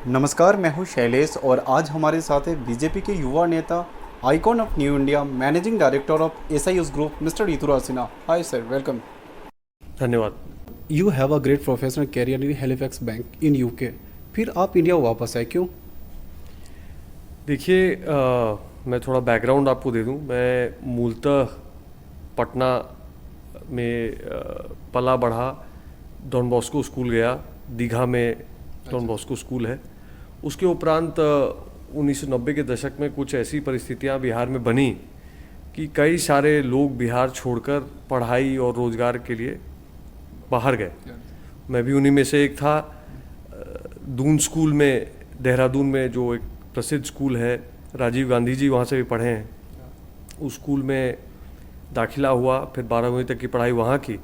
नमस्कार, मैं हूं शैलेश और आज हमारे साथ है बीजेपी के युवा नेता, icon of new India, managing director of SIS group, mister Rituraj Sinha. Hi sir, welcome. धन्यवाद। You have a great professional career in Halifax bank in UK, फिर आप इंडिया वापस आए, क्यों? देखिए, मैं थोड़ा बैकग्राउंड आपको दे दूं। मैं मूलतः पटना में पला बढ़ा, डॉन बॉस्को स्कूल गया, दीघा में डॉन बॉस्को स्कूल है। उसके उपरांत 1990 के दशक में कुछ ऐसी परिस्थितियां बिहार में बनी कि कई सारे लोग बिहार छोड़कर पढ़ाई और रोज़गार के लिए बाहर गए। मैं भी उन्हीं में से एक था। दून स्कूल में, देहरादून में, जो एक प्रसिद्ध स्कूल है, राजीव गांधी जी वहाँ से भी पढ़े हैं, उस स्कूल में दाखिला हुआ, फिर 12वीं तक की पढ़ाई वहाँ की।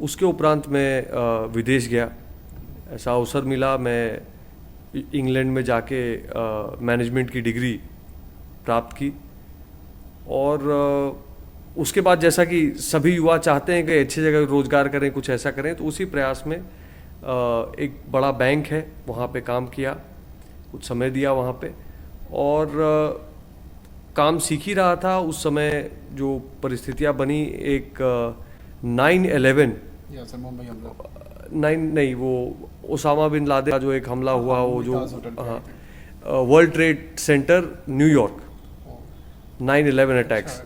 उसके उपरांत मैं विदेश गया। ऐसा अवसर मिला, मैं इंग्लैंड में जाके मैनेजमेंट की डिग्री प्राप्त की। और उसके बाद, जैसा कि सभी युवा चाहते हैं कि अच्छी जगह रोज़गार करें, कुछ ऐसा करें, तो उसी प्रयास में एक बड़ा बैंक है, वहाँ पे काम किया, कुछ समय दिया वहाँ पे। और काम सीख ही रहा था उस समय। जो परिस्थितियाँ बनी, एक 9/11 9 नहीं, वो ओसामा बिन लादेन का जो एक हमला हुआ, वो जो world trade centre New York, 9/11 attacks,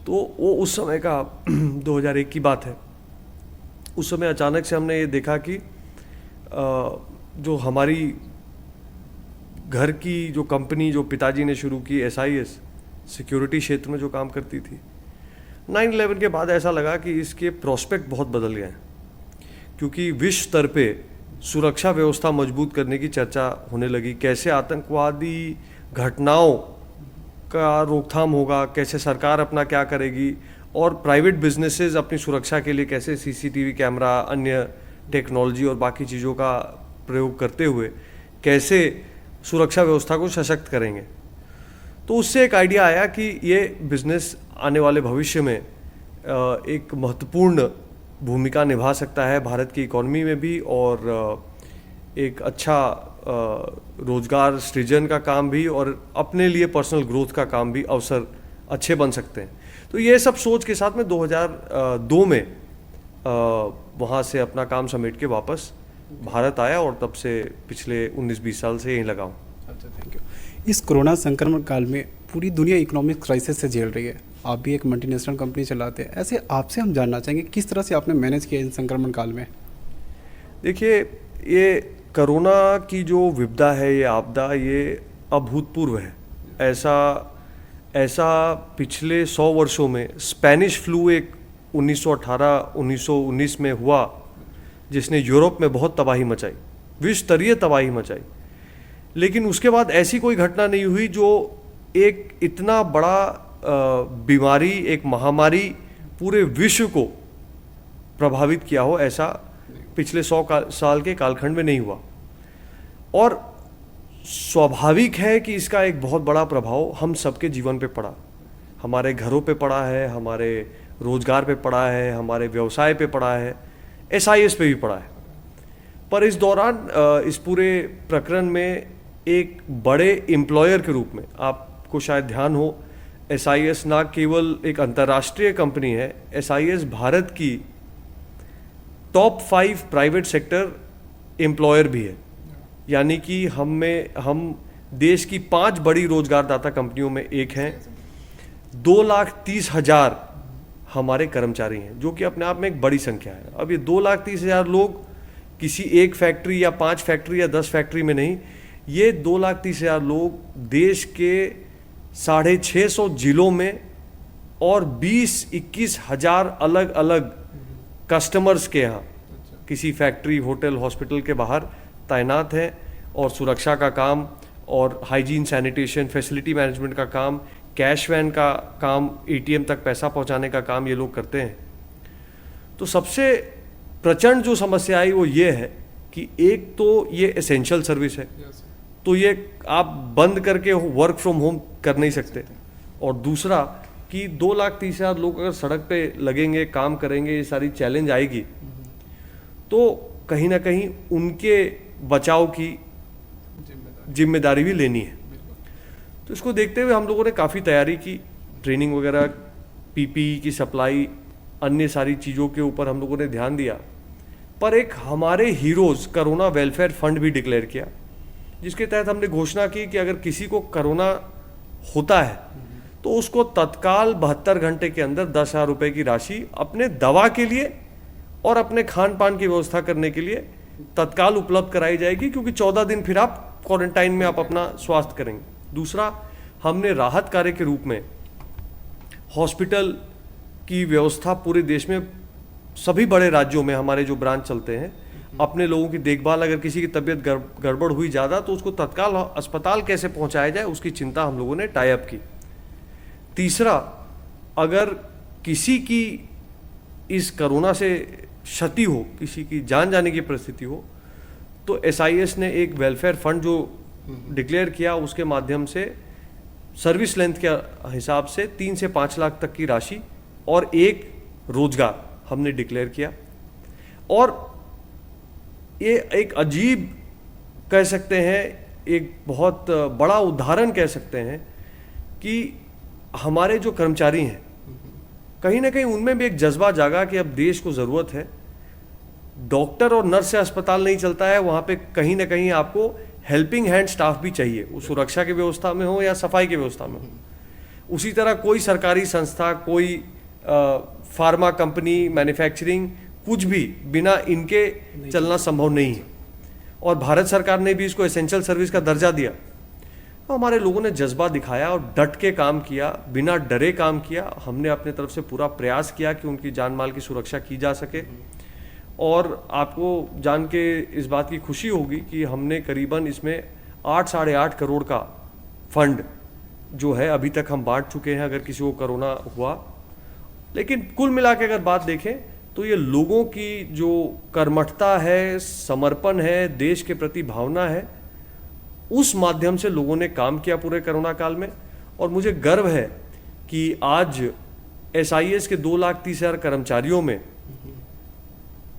तो वो उस समय का 2001 की बात है। उस समय अचानक से हमने ये देखा कि जो हमारी घर की जो कंपनी, जो पिताजी ने शुरू की, एसआईएस, सिक्योरिटी क्षेत्र में जो काम करती थी, 9/11 के बाद ऐसा लगा कि इसके प्रोस्पेक्ट बहुत बदल गए हैं, क्योंकि विश्व स्तर पे सुरक्षा व्यवस्था मजबूत करने की चर्चा होने लगी। कैसे आतंकवादी घटनाओं का रोकथाम होगा, कैसे सरकार अपना क्या करेगी, और प्राइवेट बिजनेसेस अपनी सुरक्षा के लिए कैसे सीसीटीवी कैमरा, अन्य टेक्नोलॉजी और बाकी चीज़ों का प्रयोग करते हुए कैसे सुरक्षा व्यवस्था को सशक्त करेंगे। तो उससे एक आइडिया आया कि ये बिजनेस आने वाले भविष्य में एक महत्वपूर्ण भूमिका निभा सकता है भारत की इकोनॉमी में भी, और एक अच्छा रोजगार सृजन का काम भी, और अपने लिए पर्सनल ग्रोथ का काम भी, अवसर अच्छे बन सकते हैं। तो ये सब सोच के साथ में 2002 में वहाँ से अपना काम समेट के वापस भारत आया, और तब से पिछले 19-20 साल से यहीं लगा हूँ। अच्छा, थैंक यू। इस कोरोना संक्रमण काल में पूरी दुनिया इकोनॉमिक क्राइसिस से झेल रही है, आप भी एक मल्टीनेशनल कंपनी चलाते हैं, ऐसे आपसे हम जानना चाहेंगे किस तरह से आपने मैनेज किया इन संक्रमण काल में? देखिए, ये कोरोना की जो विपदा है, ये आपदा, ये अभूतपूर्व है। ऐसा पिछले 100 वर्षों में स्पेनिश फ्लू एक 1918-1919 में हुआ, जिसने यूरोप में बहुत तबाही मचाई, विश्व स्तरीय तबाही मचाई। लेकिन उसके बाद ऐसी कोई घटना नहीं हुई जो एक इतना बड़ा बीमारी, एक महामारी पूरे विश्व को प्रभावित किया हो, ऐसा पिछले 100 साल के कालखंड में नहीं हुआ। और स्वाभाविक है कि इसका एक बहुत बड़ा प्रभाव हम सबके जीवन पे पड़ा, हमारे घरों पे पड़ा है, हमारे रोजगार पे पड़ा है, हमारे व्यवसाय पे पड़ा है, एसआईएस पे भी पड़ा है। पर इस दौरान, इस पूरे प्रकरण में एक बड़े एम्प्लॉयर के रूप में, आपको शायद ध्यान हो, एसआईएस ना केवल एक अंतर्राष्ट्रीय कंपनी है, एसआईएस भारत की टॉप 5 प्राइवेट सेक्टर एम्प्लॉयर भी है। यानी कि हम देश की 5 बड़ी रोजगारदाता कंपनियों में एक हैं। 2,30,000 हमारे कर्मचारी हैं, जो कि अपने आप में एक बड़ी संख्या है। अब ये 2,30,000 लोग किसी एक फैक्ट्री या 5 फैक्ट्री या 10 फैक्ट्री में नहीं, ये 2,30,000 लोग देश के 650 जिलों में और 20-21 हज़ार अलग अलग कस्टमर्स के यहाँ, किसी फैक्ट्री, होटल, हॉस्पिटल के बाहर तैनात हैं, और सुरक्षा का काम, और हाइजीन, सैनिटेशन, फैसिलिटी मैनेजमेंट का काम, कैश वैन का काम, एटीएम तक पैसा पहुँचाने का काम ये लोग करते हैं। तो सबसे प्रचंड जो समस्या आई वो ये है कि एक तो ये एसेंशियल सर्विस है, तो ये आप बंद करके वर्क फ्रॉम होम कर नहीं सकते, और दूसरा कि 2,30,000 लोग अगर सड़क पे लगेंगे, काम करेंगे, ये सारी चैलेंज आएगी, तो कहीं ना कहीं उनके बचाव की जिम्मेदारी भी लेनी है। तो इसको देखते हुए हम लोगों ने काफ़ी तैयारी की, ट्रेनिंग वगैरह, पीपीई की सप्लाई, अन्य सारी चीज़ों के ऊपर हम लोगों ने ध्यान दिया। पर एक हमारे हीरोज़ कोरोना वेलफेयर फंड भी डिक्लेयर किया, जिसके तहत हमने घोषणा की कि अगर किसी को कोरोना होता है तो उसको तत्काल 72 घंटे के अंदर 10,000 रुपये की राशि अपने दवा के लिए और अपने खान पान की व्यवस्था करने के लिए तत्काल उपलब्ध कराई जाएगी, क्योंकि 14 दिन फिर आप क्वारंटाइन में आप अपना स्वास्थ्य करेंगे। दूसरा, हमने राहत कार्य के रूप में हॉस्पिटल की व्यवस्था पूरे देश में सभी बड़े राज्यों में हमारे जो ब्रांच चलते हैं, अपने लोगों की देखभाल, अगर किसी की तबीयत गड़बड़ हुई ज़्यादा तो उसको तत्काल अस्पताल कैसे पहुंचाया जाए उसकी चिंता हम लोगों ने टाई अप की। तीसरा, अगर किसी की इस कोरोना से क्षति हो, किसी की जान जाने की परिस्थिति हो, तो SIS ने एक वेलफेयर फंड जो डिक्लेयर किया, उसके माध्यम से सर्विस लेंथ के हिसाब से 3 से 5 लाख तक की राशि और एक रोजगार हमने डिक्लेयर किया। और ये एक अजीब कह सकते हैं, एक बहुत बड़ा उदाहरण कह सकते हैं कि हमारे जो कर्मचारी हैं, कहीं ना कहीं उनमें भी एक जज्बा जागा कि अब देश को ज़रूरत है। डॉक्टर और नर्स से अस्पताल नहीं चलता है, वहाँ पे कहीं ना कहीं आपको हेल्पिंग हैंड स्टाफ भी चाहिए, वो सुरक्षा की व्यवस्था में हो या सफाई की व्यवस्था में हो। उसी तरह कोई सरकारी संस्था, कोई फार्मा कंपनी, मैन्युफैक्चरिंग, कुछ भी बिना इनके चलना संभव नहीं है। और भारत सरकार ने भी इसको एसेंशियल सर्विस का दर्जा दिया। तो हमारे लोगों ने जज्बा दिखाया और डट के काम किया, बिना डरे काम किया। हमने अपने तरफ से पूरा प्रयास किया कि उनकी जान माल की सुरक्षा की जा सके। और आपको जान के इस बात की खुशी होगी कि हमने करीबन इसमें 8 साढ़े 8 करोड़ का फंड जो है अभी तक हम बांट चुके हैं, अगर किसी को कोरोना हुआ। लेकिन कुल मिला के अगर बात देखें तो ये लोगों की जो कर्मठता है, समर्पण है, देश के प्रति भावना है, उस माध्यम से लोगों ने काम किया पूरे कोरोना काल में। और मुझे गर्व है कि आज SIS के 2,30,000 कर्मचारियों में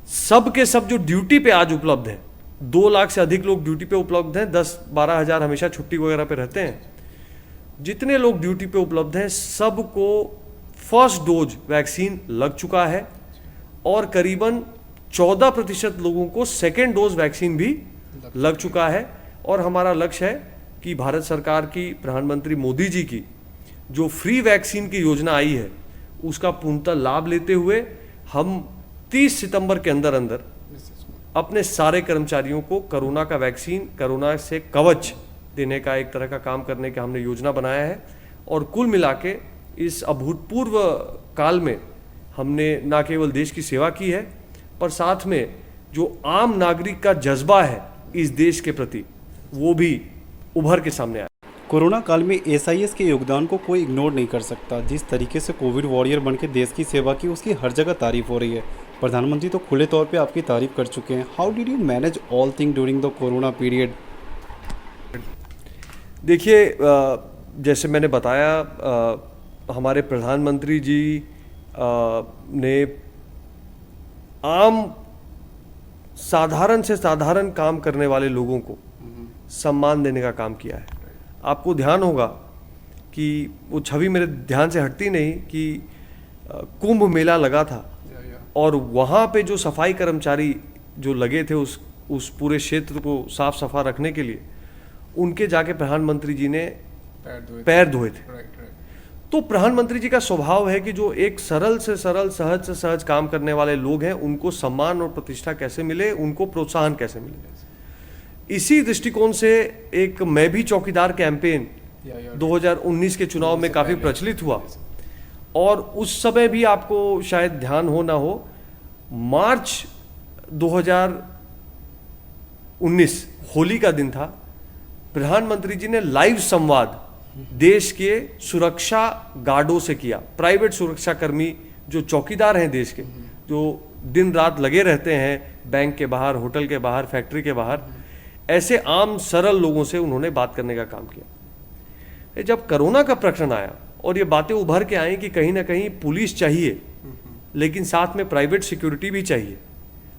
सब के सब जो ड्यूटी पे आज उपलब्ध हैं, 2 लाख से अधिक लोग ड्यूटी पे उपलब्ध हैं। 10-12 हज़ार हमेशा छुट्टी वगैरह पे रहते हैं। जितने लोग ड्यूटी पे उपलब्ध हैं, सबको फर्स्ट डोज वैक्सीन लग चुका है और करीबन 14% लोगों को सेकेंड डोज वैक्सीन भी लग चुका है। और हमारा लक्ष्य है कि भारत सरकार की, प्रधानमंत्री मोदी जी की जो फ्री वैक्सीन की योजना आई है, उसका पूर्णतः लाभ लेते हुए हम 30 सितंबर के अंदर अंदर अपने सारे कर्मचारियों को कोरोना का वैक्सीन, कोरोना से कवच देने का एक तरह का काम करने का हमने योजना बनाया है। और कुल मिला के इस अभूतपूर्व काल में हमने न केवल देश की सेवा की है, पर साथ में जो आम नागरिक का जज्बा है इस देश के प्रति, वो भी उभर के सामने आया। कोरोना काल में SIS के योगदान को कोई इग्नोर नहीं कर सकता। जिस तरीके से कोविड वॉरियर बन के देश की सेवा की, उसकी हर जगह तारीफ हो रही है। प्रधानमंत्री तो खुले तौर पे आपकी तारीफ कर चुके हैं। How did you manage all thing during the corona period? देखिए, जैसे मैंने बताया, हमारे प्रधानमंत्री जी ने आम साधारण से साधारण काम करने वाले लोगों को सम्मान देने का काम किया है। आपको ध्यान होगा कि वो छवि मेरे ध्यान से हटती नहीं कि कुंभ मेला लगा था और वहाँ पे जो सफाई कर्मचारी जो लगे थे उस पूरे क्षेत्र को साफ सफा रखने के लिए, उनके जाके प्रधानमंत्री जी ने पैर धोए थे। तो प्रधानमंत्री जी का स्वभाव है कि जो एक सरल से सरल, सहज से सहज काम करने वाले लोग हैं, उनको सम्मान और प्रतिष्ठा कैसे मिले, उनको प्रोत्साहन कैसे मिले। इसी दृष्टिकोण से एक मैं भी चौकीदार कैंपेन 2019 के चुनाव में काफ़ी प्रचलित हुआ। और उस समय भी आपको शायद ध्यान हो ना हो, मार्च 2019 होली का दिन था। प्रधानमंत्री जी ने लाइव संवाद देश के सुरक्षा गार्डों से किया। प्राइवेट सुरक्षाकर्मी जो चौकीदार हैं देश के, जो दिन रात लगे रहते हैं बैंक के बाहर, होटल के बाहर, फैक्ट्री के बाहर, ऐसे आम सरल लोगों से उन्होंने बात करने का काम किया। जब कोरोना का प्रकरण आया और ये बातें उभर के आई कि कहीं ना कहीं पुलिस चाहिए, लेकिन साथ में प्राइवेट सिक्योरिटी भी चाहिए,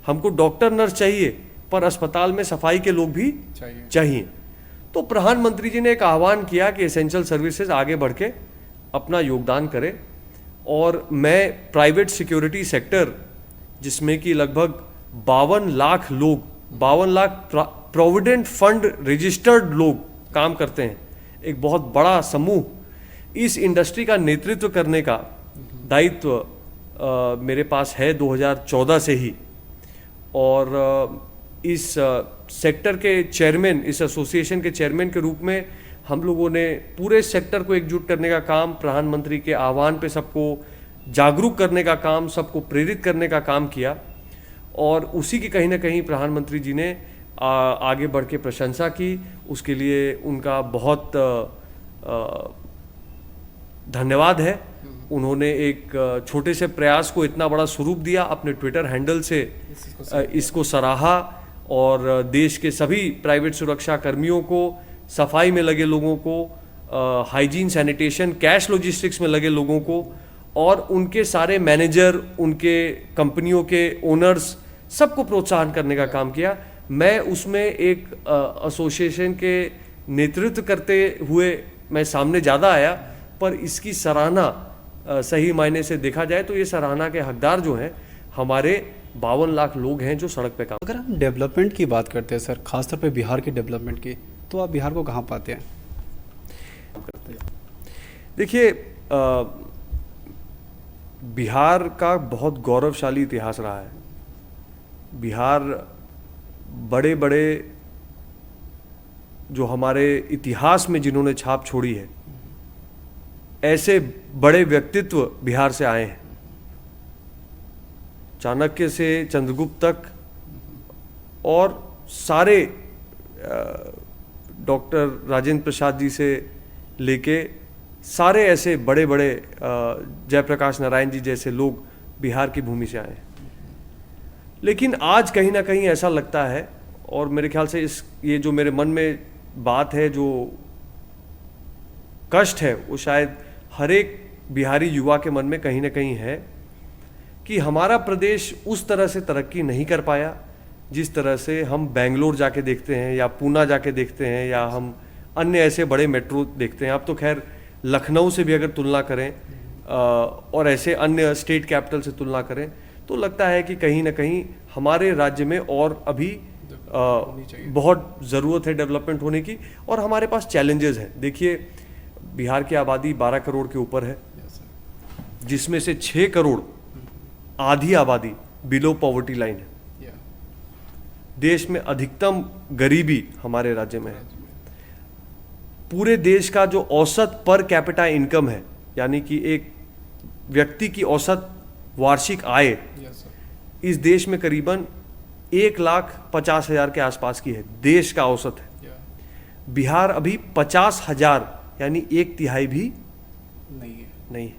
हमको डॉक्टर नर्स चाहिए, पर अस्पताल में सफाई के लोग भी चाहिए। तो प्रधानमंत्री जी ने एक आह्वान किया कि एसेंशियल सर्विसेज आगे बढ़ के अपना योगदान करें, और मैं प्राइवेट सिक्योरिटी सेक्टर, जिसमें कि लगभग 52 लाख लोग, 52 लाख प्रोविडेंट फंड रजिस्टर्ड लोग काम करते हैं, एक बहुत बड़ा समूह, इस इंडस्ट्री का नेतृत्व करने का दायित्व मेरे पास है 2014 से ही। और इस सेक्टर के चेयरमैन, इस एसोसिएशन के चेयरमैन के रूप में हम लोगों ने पूरे सेक्टर को एकजुट करने का काम, प्रधानमंत्री के आह्वान पे सबको जागरूक करने का काम, सबको प्रेरित करने का काम किया, और उसी की कहीं ना कहीं प्रधानमंत्री जी ने आगे बढ़ के प्रशंसा की। उसके लिए उनका बहुत धन्यवाद है। उन्होंने एक छोटे से प्रयास को इतना बड़ा स्वरूप दिया, अपने ट्विटर हैंडल से इसको सराहा, और देश के सभी प्राइवेट सुरक्षा कर्मियों को, सफाई में लगे लोगों को, हाइजीन सैनिटेशन, कैश लॉजिस्टिक्स में लगे लोगों को, और उनके सारे मैनेजर, उनके कंपनियों के ओनर्स, सबको प्रोत्साहन करने का काम किया। मैं उसमें एक एसोसिएशन के नेतृत्व करते हुए मैं सामने ज़्यादा आया, पर इसकी सराहना सही मायने से देखा जाए तो ये सराहना के हकदार जो हैं हमारे 52 लाख लोग हैं जो सड़क पे काम। अगर हम डेवलपमेंट की बात करते हैं सर, खासतौर पे बिहार के डेवलपमेंट की, तो आप बिहार को कहाँ पाते हैं? देखिए, बिहार का बहुत गौरवशाली इतिहास रहा है। बिहार बड़े बड़े जो हमारे इतिहास में जिन्होंने छाप छोड़ी है, ऐसे बड़े व्यक्तित्व बिहार से आए हैं। चाणक्य से चंद्रगुप्त तक, और सारे डॉक्टर राजेंद्र प्रसाद जी से लेके सारे ऐसे बड़े बड़े जयप्रकाश नारायण जी जैसे लोग बिहार की भूमि से आए हैं। लेकिन आज कहीं ना कहीं ऐसा लगता है, और मेरे ख्याल से ये जो मेरे मन में बात है, जो कष्ट है, वो शायद हर एक बिहारी युवा के मन में कहीं ना कहीं है कि हमारा प्रदेश उस तरह से तरक्की नहीं कर पाया जिस तरह से हम बेंगलोर जाके देखते हैं, या पूना जाके देखते हैं, या हम अन्य ऐसे बड़े मेट्रो देखते हैं। अब तो खैर लखनऊ से भी अगर तुलना करें और ऐसे अन्य स्टेट कैपिटल से तुलना करें, तो लगता है कि कहीं ना कहीं हमारे राज्य में और अभी बहुत ज़रूरत है डेवलपमेंट होने की, और हमारे पास चैलेंजेस हैं। देखिए, बिहार की आबादी 12 करोड़ के ऊपर है, जिसमें से 6 करोड़, आधी आबादी बिलो पॉवर्टी लाइन है। देश में अधिकतम गरीबी हमारे राज्य में है। पूरे देश का जो औसत पर कैपिटा इनकम है, यानी कि एक व्यक्ति की औसत वार्षिक आय, इस देश में करीबन 1,50,000 के आसपास की है, देश का औसत है। बिहार अभी 50,000 यानी 1/3 भी नहीं है।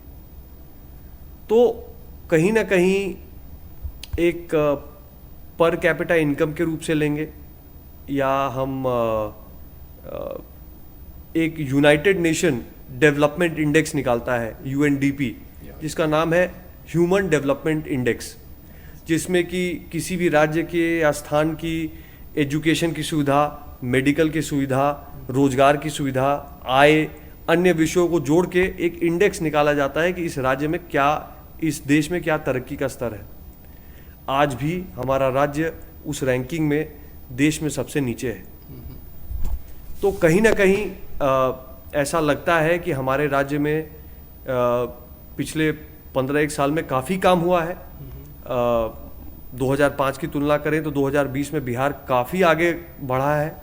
तो कहीं ना कहीं एक पर कैपिटा इनकम के रूप से लेंगे, या हम एक यूनाइटेड नेशन डेवलपमेंट इंडेक्स निकालता है UNDP, जिसका नाम है ह्यूमन डेवलपमेंट इंडेक्स, जिसमें कि किसी भी राज्य के या स्थान की एजुकेशन की सुविधा, मेडिकल की सुविधा, रोजगार की सुविधा, आय, अन्य विषयों को जोड़ के एक इंडेक्स निकाला जाता है कि इस राज्य में क्या, इस देश में क्या तरक्की का स्तर है। आज भी हमारा राज्य उस रैंकिंग में देश में सबसे नीचे है। तो कहीं ना कहीं ऐसा लगता है कि हमारे राज्य में पिछले 15-1 साल में काफ़ी काम हुआ है। 2005 की तुलना करें तो 2020 में बिहार काफ़ी आगे बढ़ा है,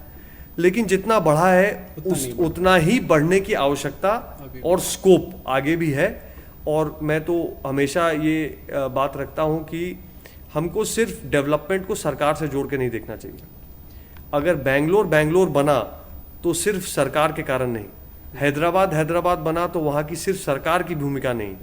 लेकिन जितना बढ़ा है उतना ही बढ़ने की आवश्यकता और स्कोप आगे भी है। और मैं तो हमेशा ये बात रखता हूँ कि हमको सिर्फ डेवलपमेंट को सरकार से जोड़ के नहीं देखना चाहिए। अगर बेंगलोर बना तो सिर्फ सरकार के कारण नहीं, हैदराबाद बना तो वहाँ की सिर्फ सरकार की भूमिका नहीं।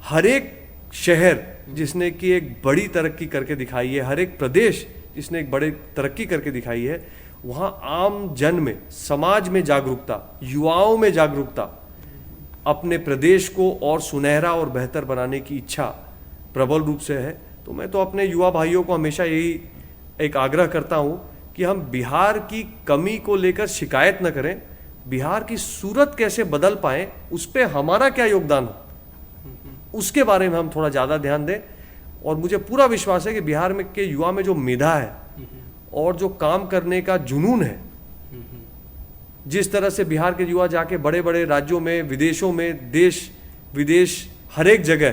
हर एक शहर जिसने कि एक बड़ी तरक्की करके दिखाई है, हर एक प्रदेश जिसने एक बड़ी तरक्की करके दिखाई है, वहाँ आम जन में, समाज में जागरूकता, युवाओं में जागरूकता, अपने प्रदेश को और सुनहरा और बेहतर बनाने की इच्छा प्रबल रूप से है। तो मैं तो अपने युवा भाइयों को हमेशा यही एक आग्रह करता हूँ कि हम बिहार की कमी को लेकर शिकायत न करें, बिहार की सूरत कैसे बदल पाएं, उस पर हमारा क्या योगदान हो, उसके बारे में हम थोड़ा ज़्यादा ध्यान दें। और मुझे पूरा विश्वास है कि बिहार में के युवा में जो मेधा है और जो काम करने का जुनून है, जिस तरह से बिहार के युवा जाके बड़े बड़े राज्यों में, विदेशों में, देश विदेश हर एक जगह,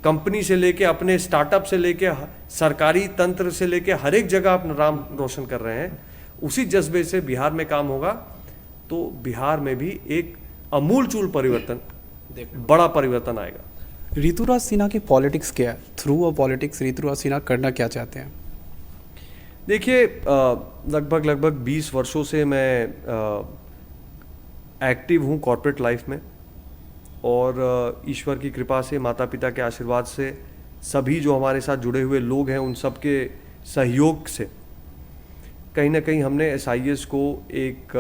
कंपनी से लेके अपने स्टार्टअप से लेके सरकारी तंत्र से लेके हर एक जगह अपना नाम रोशन कर रहे हैं, उसी जज्बे से बिहार में काम होगा तो बिहार में भी एक अमूलचूल परिवर्तन, बड़ा परिवर्तन आएगा। ऋतुराज सिन्हा की पॉलिटिक्स क्या है? Through a politics Rituraj Sinha करना क्या चाहते हैं? देखिए, लगभग 20 वर्षों से मैं एक्टिव हूँ कॉर्पोरेट लाइफ में, और ईश्वर की कृपा से, माता पिता के आशीर्वाद से, सभी जो हमारे साथ जुड़े हुए लोग हैं उन सब के सहयोग से कहीं ना कहीं हमने SIS को एक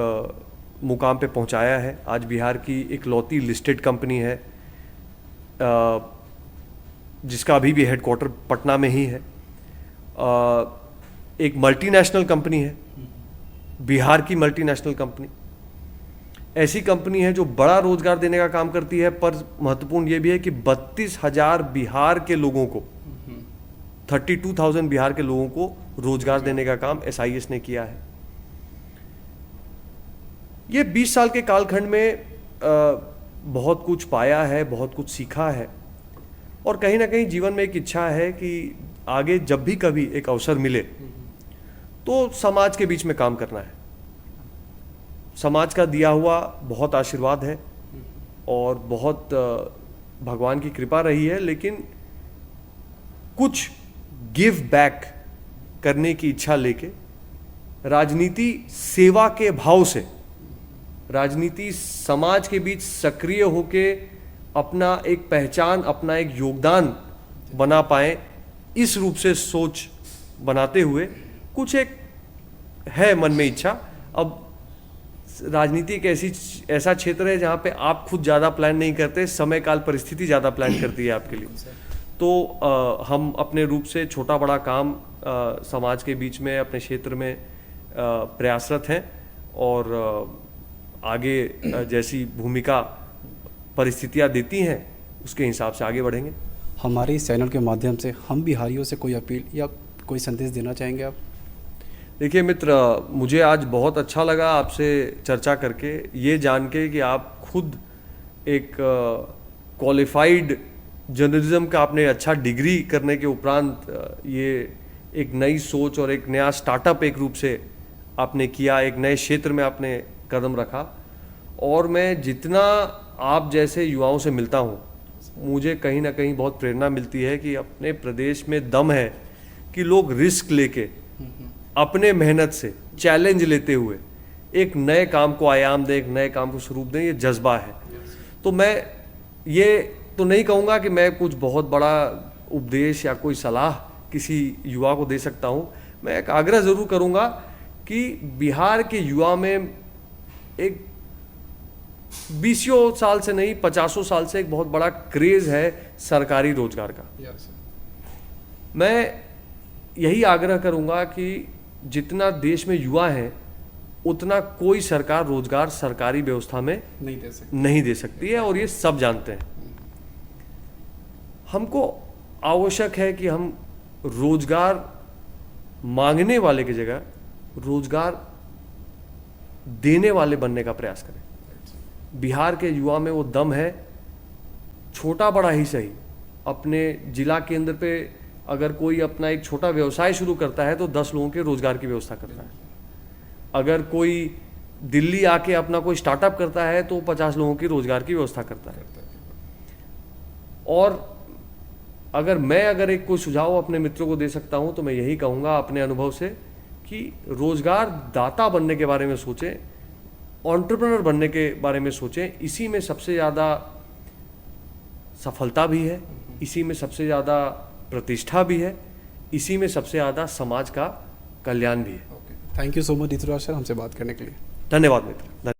मुकाम पे पहुंचाया है। आज बिहार की इकलौती लिस्टेड कंपनी है जिसका अभी भी हेडक्वार्टर पटना में ही है। एक मल्टीनेशनल कंपनी है, बिहार की मल्टीनेशनल कंपनी, ऐसी कंपनी है जो बड़ा रोजगार देने का काम करती है। पर महत्वपूर्ण ये भी है कि 32,000 बिहार के लोगों को, 32,000 बिहार के लोगों को रोजगार देने का काम SIS ने किया है। ये 20 साल के कालखंड में बहुत कुछ पाया है, बहुत कुछ सीखा है, और कहीं ना कहीं जीवन में एक इच्छा है कि आगे जब भी कभी एक अवसर मिले तो समाज के बीच में काम करना है। समाज का दिया हुआ बहुत आशीर्वाद है और बहुत भगवान की कृपा रही है, लेकिन कुछ गिव बैक करने की इच्छा लेके, राजनीति सेवा के भाव से, राजनीति समाज के बीच सक्रिय होके अपना एक पहचान, अपना एक योगदान बना पाए, इस रूप से सोच बनाते हुए कुछ एक है मन में इच्छा। अब राजनीति एक ऐसा क्षेत्र है जहाँ पे आप खुद ज़्यादा प्लान नहीं करते, समय काल परिस्थिति ज़्यादा प्लान करती है आपके लिए। तो हम अपने रूप से छोटा बड़ा काम समाज के बीच में, अपने क्षेत्र में प्रयासरत हैं, और आगे जैसी भूमिका परिस्थितियाँ देती हैं उसके हिसाब से आगे बढ़ेंगे। हमारे इस चैनल के माध्यम से हम बिहारियों से कोई अपील या कोई संदेश देना चाहेंगे आप? देखिए मित्र, मुझे आज बहुत अच्छा लगा आपसे चर्चा करके, ये जान के कि आप खुद एक क्वालिफाइड जर्नलिज्म का आपने अच्छा डिग्री करने के उपरांत ये एक नई सोच और एक नया स्टार्टअप एक रूप से आपने किया, एक नए क्षेत्र में आपने कदम रखा। और मैं जितना आप जैसे युवाओं से मिलता हूँ, मुझे कहीं ना कहीं बहुत प्रेरणा मिलती है कि अपने प्रदेश में दम है कि लोग रिस्क लेके, अपने मेहनत से चैलेंज लेते हुए एक नए काम को आयाम दें, एक नए काम को स्वरूप दें, ये जज्बा है। तो मैं ये तो नहीं कहूँगा कि मैं कुछ बहुत बड़ा उपदेश या कोई सलाह किसी युवा को दे सकता हूँ। मैं एक आग्रह ज़रूर करूँगा कि बिहार के युवा में एक 20 साल से नहीं, 50 साल से एक बहुत बड़ा क्रेज़ है सरकारी रोजगार का। मैं यही आग्रह करूँगा कि जितना देश में युवा हैं, उतना कोई सरकार रोजगार सरकारी व्यवस्था में नहीं दे सकती है, और ये सब जानते हैं। हमको आवश्यक है कि हम रोजगार मांगने वाले की जगह रोजगार देने वाले बनने का प्रयास करें। बिहार के युवा में वो दम है, छोटा बड़ा ही सही, अपने जिला केंद्र पे अगर कोई अपना एक छोटा व्यवसाय शुरू करता है तो 10 लोगों के रोजगार की व्यवस्था करता है। अगर कोई दिल्ली आके अपना कोई स्टार्टअप करता है तो 50 लोगों की रोजगार की व्यवस्था करता है। और अगर एक कोई सुझाव अपने मित्रों को दे सकता हूं तो मैं यही कहूँगा अपने अनुभव से कि रोजगार दाता बनने के बारे में सोचें, एंटरप्रेन्योर बनने के बारे में सोचें। इसी में सबसे ज़्यादा सफलता भी है, इसी में सबसे ज़्यादा प्रतिष्ठा भी है, इसी में सबसे ज़्यादा समाज का कल्याण भी है। Thank you so much Rituraj sir, हमसे बात करने के लिए। धन्यवाद मित्र।